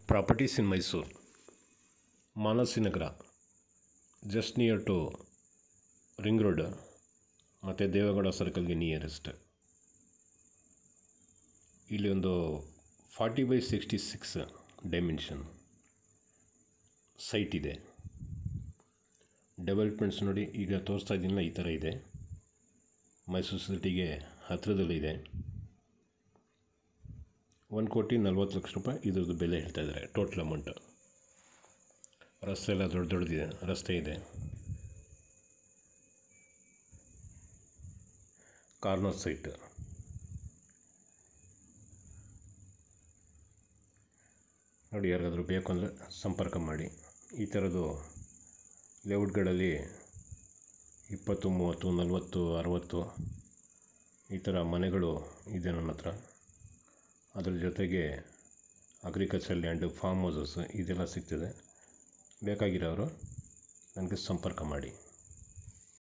Properties in Mysore, Manasinagra, just near to ring road ಮತ್ತು Deve Gowda ಸರ್ಕಲ್ಗೆ nearest. ಇಲ್ಲಿ ಒಂದು 40/66 dimension site ಇದೆ. ಡೆವಲಪ್ಮೆಂಟ್ಸ್ ನೋಡಿ, ಈಗ ತೋರಿಸ್ತಾ ಇದ್ದೀನಲ್ಲ, ಈ ಥರ ಇದೆ. ಮೈಸೂರು ಸಿಟಿಗೆ ಹತ್ತಿರದಲ್ಲಿದೆ. 1,40,00,000 ಇದ್ರದ್ದು ಬೆಲೆ ಹೇಳ್ತಾ ಇದ್ದಾರೆ, ಟೋಟಲ್ ಅಮೌಂಟ್. ರಸ್ತೆ ಎಲ್ಲ ದೊಡ್ಡದಿದೆ, ರಸ್ತೆ ಇದೆ. Corner site. ನೋಡಿ, ಯಾರಿಗಾದರೂ ಬೇಕು ಅಂದರೆ ಸಂಪರ್ಕ ಮಾಡಿ. ಈ ಥರದ್ದು ಲೇಔಟ್ಗಳಲ್ಲಿ 20, 30, 40, 60 ಈ ಥರ ಮನೆಗಳು ಇದೆ ನನ್ನ ಹತ್ರ. ಅದರ ಜೊತೆಗೆ ಅಗ್ರಿಕಲ್ಚರ್ ಲ್ಯಾಂಡು, ಫಾರ್ಮ್ ಹೌಸಸ್ ಇದೆಲ್ಲ ಸಿಗ್ತದೆ. ಬೇಕಾಗಿರೋರು ನನಗೆ ಸಂಪರ್ಕ ಮಾಡಿ.